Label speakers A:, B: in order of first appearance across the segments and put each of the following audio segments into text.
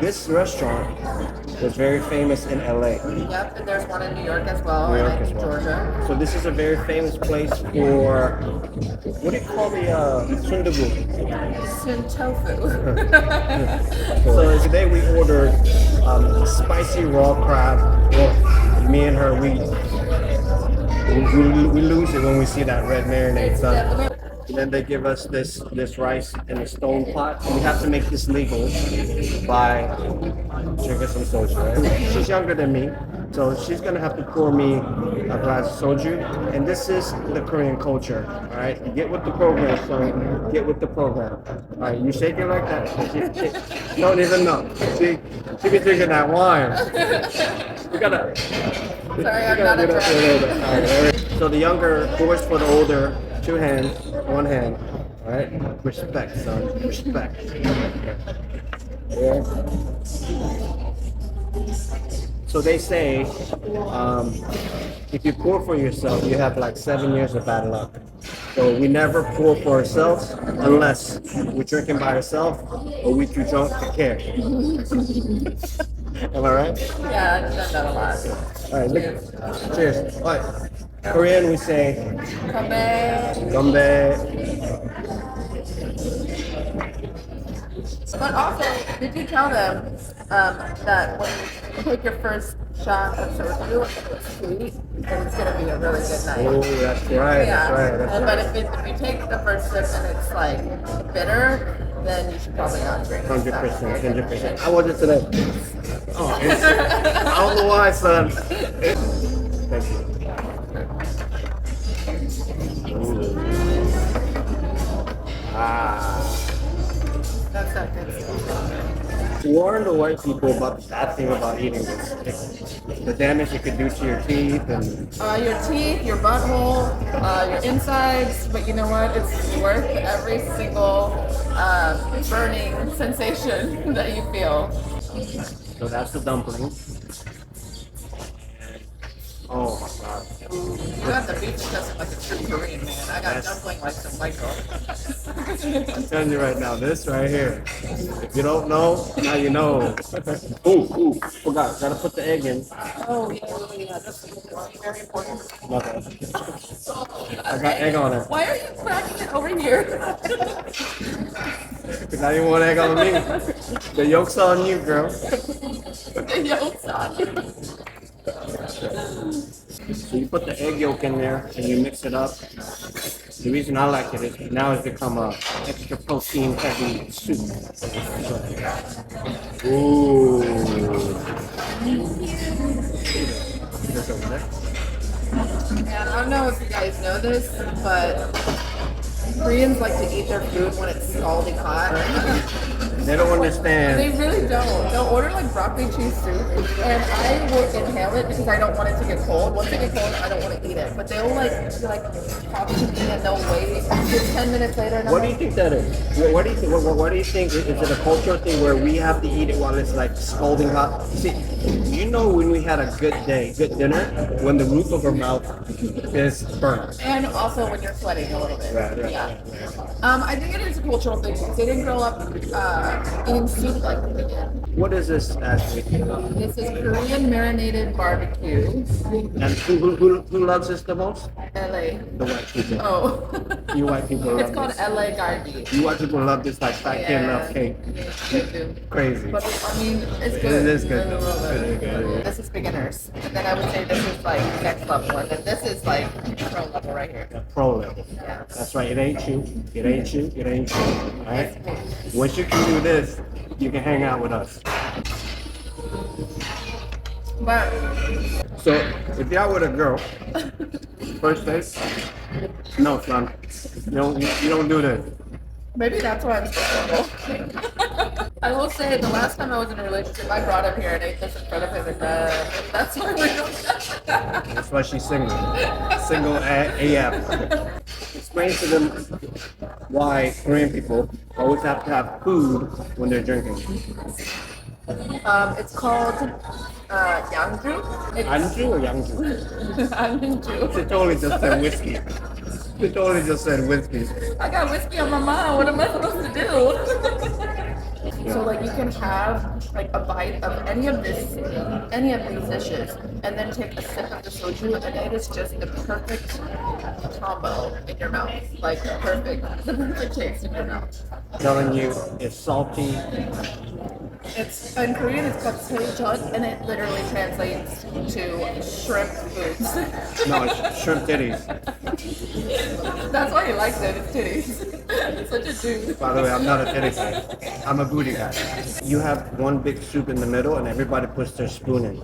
A: this restaurant was very famous in LA.
B: Yep, and there's one in New York as well,
A: New York
B: and I
A: as
B: think
A: well.
B: Georgia.
A: So this is a very famous place for, what do you call the soondubu?
B: Sin tofu.
A: So today we ordered spicy raw crab. Well, me and her, we lose it when we see that red marinade,
B: It's
A: son.
B: definitely
A: And then they give us this rice in a stone pot. We have to make this legal by drinking some soju, right? She's younger than me, so she's gonna have to pour me a glass of soju. And this is the Korean culture, all right? You get with the program, son. Get with the program. All right, you shake it like that. She don't even know. She be drinking that wine. You gotta.
B: sorry, I'm not a drunk.
A: So the younger pours for the older, two hands, one hand. All right, respect, son, respect. Yeah. So they say, if you pour for yourself, you have like 7 years of bad luck. So we never pour for ourselves unless we're drinking by ourselves or we're too drunk to care. Am I right?
B: Yeah, I've done that a lot.
A: All right, look. Cheers. All right. Korean, we say
B: Kambe.
A: "Gombe."
B: But also, did you tell them that when you take your first shot of soju, it's sweet, and it's gonna be a really good night?
A: Oh, that's right.
B: Yeah.
A: That's right. That's
B: And,
A: right.
B: but if you take the first sip and it's like bitter, then you should probably not drink.
A: 100%, 100%. I wasn't today. Oh, I don't know why, son. Thank you. Ooh. Ah.
B: That's not good stuff.
A: Warn the white people about the bad thing about eating this. The damage it could do to your teeth and
B: Your teeth, your butthole, your insides, but you know what? It's worth every single burning sensation that you feel.
A: so that's the dumpling. Oh my god.
B: You got the beef disgusting like a true Korean man. I got dumpling like some white girl.
A: I'm telling you right now, this right here. If you don't know, now you know. Ooh, forgot. Gotta put the egg in.
B: Oh yeah, that's very important.
A: My bad. I got egg on it.
B: Why are you cracking it over here?
A: Because I didn't want egg on me. The yolk's on you, girl.
B: The yolk's on you.
A: So you put the egg yolk in there and you mix it up. The reason I like it is now it's become a extra protein heavy soup. Ooh.
B: And I don't know if you guys know this, but Koreans like to eat their food when it's scalding hot.
A: They don't understand.
B: They really don't. They'll order like broccoli cheese soup, and I will inhale it because I don't want it to get cold. Once it gets cold, I don't want to eat it. But they'll like talk to me and they'll wait 10 minutes later. And
A: What do you think that is? What do you think? What do you think? Is it a cultural thing where we have to eat it while it's like scalding hot? See, you know when we had a good day, good dinner, when the roof of our mouth is burnt.
B: And also when you're sweating a little bit.
A: Right.
B: Yeah. I think it is a cultural thing because they didn't grow up eating soup like we did.
A: What is this, Ashley?
B: This is Korean marinated barbecue.
A: And who loves this the most?
B: LA.
A: The white people.
B: Oh.
A: You white people love
B: It's called
A: this.
B: LA galbi.
A: You white people love this like fat kid love cake.
B: They do.
A: Crazy.
B: But I mean, it's
A: It
B: good.
A: is good.
B: I love it.
A: It is good.
B: This is beginners. And then I would say this is like next level. And then this is like pro level right here.
A: Pro level.
B: Yeah.
A: That's right. It ain't you. It ain't you. It ain't you. All right. Once you can do this, you can hang out with us.
B: But
A: So if y'all with a girl, first date, no, son, you don't do this.
B: maybe that's why I'm so single. I will say the last time I was in a relationship, I brought him here and ate this in front of him, and that's why we don't.
A: That's why she's single. Single AF. Explain to them why Korean people always have to have food when they're drinking.
B: It's called Yangju.
A: Anju or Yangju?
B: Yangju.
A: She totally just said whiskey. She totally just said whiskey.
B: I got whiskey on my mind. What am I supposed to do? So like you can can have like a bite of any of these dishes, and then take a sip of the soju, and it is just the perfect combo in your mouth. Like the perfect taste in your mouth.
A: Telling you, it's salty.
B: It's in Korean. It's called jjigae, and it literally translates to shrimp boobs.
A: No, it's shrimp titties.
B: That's why he likes it. It's titties. Such a dude.
A: By the way, I'm not a titty guy. I'm a booty guy. You have one big soup in the middle, and everybody puts their spoon in.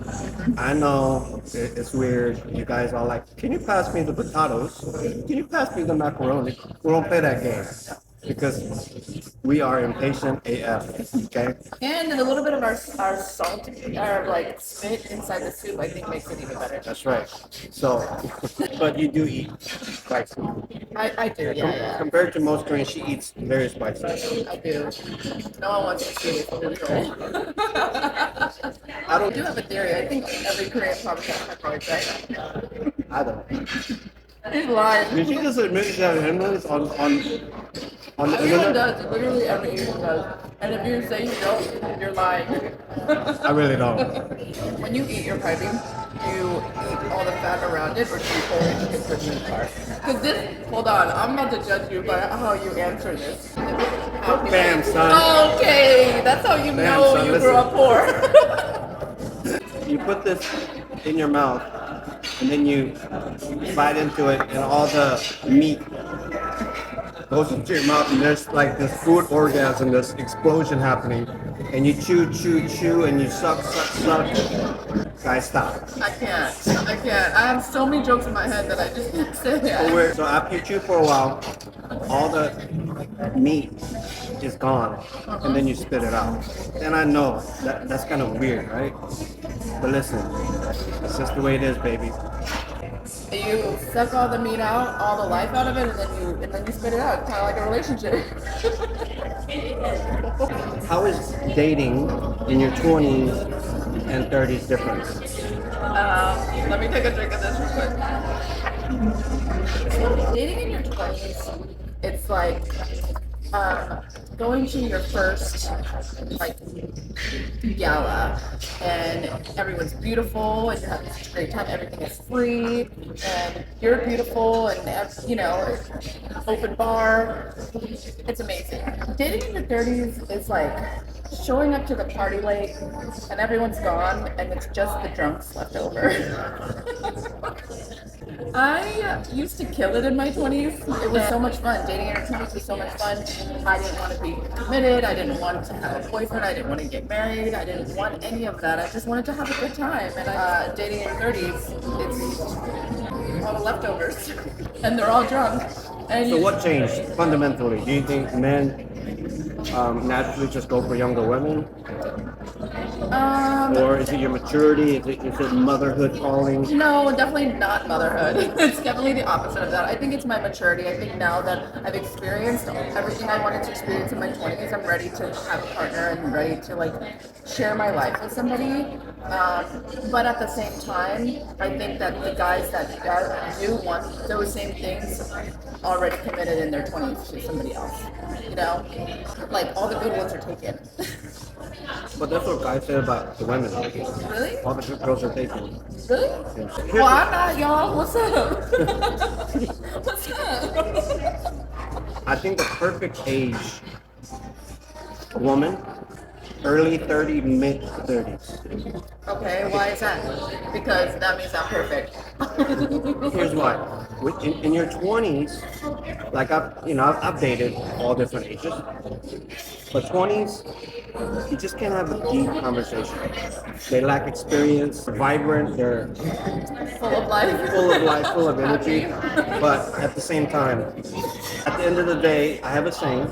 A: I know it's weird. You guys are like, can you pass me the potatoes? Can you pass me the macaroni? We don't play that game because we are impatient AF. Okay.
B: And a little bit of our salt, our like spit inside the soup, I think makes it even better.
A: That's right. So, but you do eat spicy.
B: I do, yeah.
A: Compared to most Koreans, she eats very spicy.
B: I do. No one wants to see me from neutral. I do have a theory. I think every Korean probably has hemorrhoids, right?
A: I don't.
B: He's lying.
A: Did she just admit she had hemorrhoids on the
B: Everyone
A: internet?
B: does. Literally every Asian does. And if you say you don't, you're lying.
A: I really don't.
B: When you eat your piping, you eat all the fat around it, or do you only eat the protein part? Because this, hold on, I'm about to judge you by how you answer this.
A: Bam, son.
B: Okay, that's how you know
A: son,
B: you
A: listen.
B: grew up poor.
A: You put this in your mouth, and then you bite into it, and all the meat goes into your mouth, and there's like this food orgasm, this explosion happening, and you chew, and you suck. Guys, stop.
B: I can't. I have so many jokes in my head that I just can't say it.
A: So after you chew for a while, all the meat is gone, and then you spit it out. And I know that's kind of weird, right? But listen, it's just the way it is, baby.
B: You suck all the meat out, all the life out of it, and then you spit it out. It's kind of like a relationship.
A: How is dating in your 20s and 30s different?
B: Let me take a drink of this real quick. Dating in your 20s, it's like going to your first like gala, and everyone's beautiful, and you're having such a great time. Everything is free, and you're beautiful, and open bar. It's amazing. Dating in your 30s is like showing up to the party late, and everyone's gone, and it's just the drunks left over. I used to kill it in my 20s. It was so much fun. Dating in your 20s was so much fun. I didn't want to be committed. I didn't want to have a boyfriend. I didn't want to get married. I didn't want any of that. I just wanted to have a good time. And dating in your 30s, it's all the leftovers. And they're all drunk. And
A: So what changed fundamentally? Do you think men naturally just go for younger women? Or is it your maturity? Is it motherhood calling?
B: No, definitely not motherhood. It's definitely the opposite of that. I think it's my maturity. I think now that I've experienced everything I wanted to experience in my 20s, I'm ready to have a partner and ready to like share my life with somebody. But at the same time, I think that the guys that do want those same things already committed in their 20s to somebody else. You know, like all the good ones are taken.
A: But that's what guys say about the women.
B: Really?
A: All the good girls are taken.
B: Really?
A: Yeah.
B: Well, I'm not, y'all. What's up? What's up?
A: I think the perfect age, woman, early 30s, mid 30s.
B: Okay, why is that? Because that means I'm perfect.
A: Here's why. In your 20s, like I've dated all different ages, but 20s, you just can't have a deep conversation. They lack experience, vibrant, they're
B: Full of life.
A: full of energy. But at the same time, at the end of the day, I have a saying: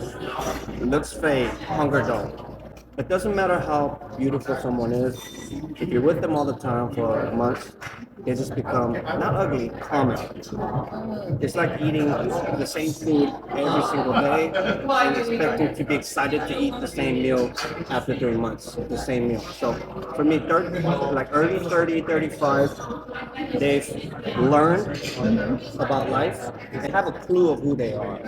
A: looks fade, hunger don't. It doesn't matter how beautiful someone is. If you're with them all the time for months, they just become not ugly, common. It's like eating the same food every single day and expecting to be excited to eat the same meal after 3 months, the same meal. So for me, early 30, 35, they've learned about life. They have a clue of who they are.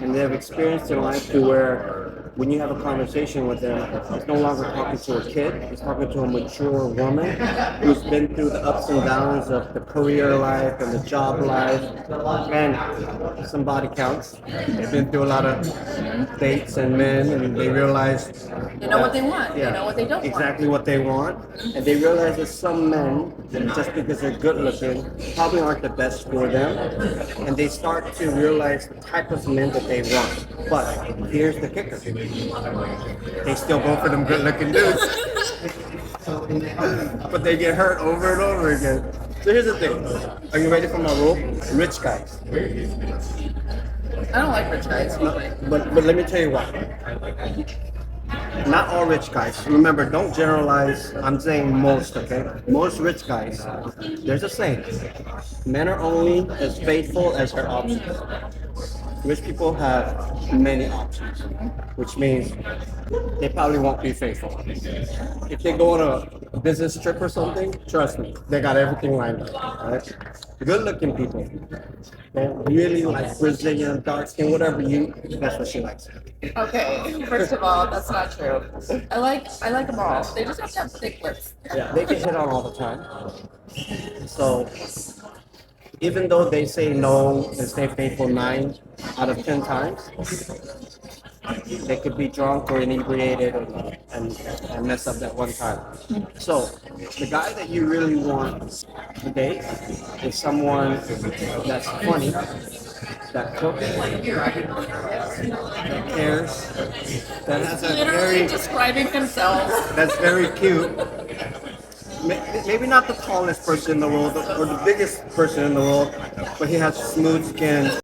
A: And they've experienced in life to where when you have a conversation with them, it's no longer talking to a kid. It's talking to a mature woman who's been through the ups and downs of the career life and the job life, and some body counts. They've been through a lot of dates and men, and they realize
B: They know what they want. They know what they don't want.
A: exactly what they want, and they realize that some men, just because they're good looking, probably aren't the best for them, and they start to realize the type of men that they want. But here's the kicker: they still go for them good looking dudes, but they get hurt over and over again. So here's the thing: are you ready for my rule? Rich guys.
B: I don't like rich guys.
A: But let me tell you why. Not all rich guys. Remember, don't generalize. I'm saying most, okay? Most rich guys. There's a saying. Men are only as faithful as their options. Rich people have many options, which means they probably won't be faithful. If they go on a business trip or something, trust me, they got everything lined up. Right? Good-looking people, they really like Brazilian, dark skin, whatever that's what she likes.
B: Okay, first of all, that's not true. I like them all. They just have to have thick lips.
A: Yeah, they get hit on all the time. So even though they say no and stay faithful 9 out of 10 times, they could be drunk or inebriated and mess up that one time. So the guy that you really want to date is someone that's funny, that cooks, that cares, that has a
B: Literally describing himself.
A: that's very cute. Maybe not the tallest person in the world or the biggest person in the world, but he has smooth skin.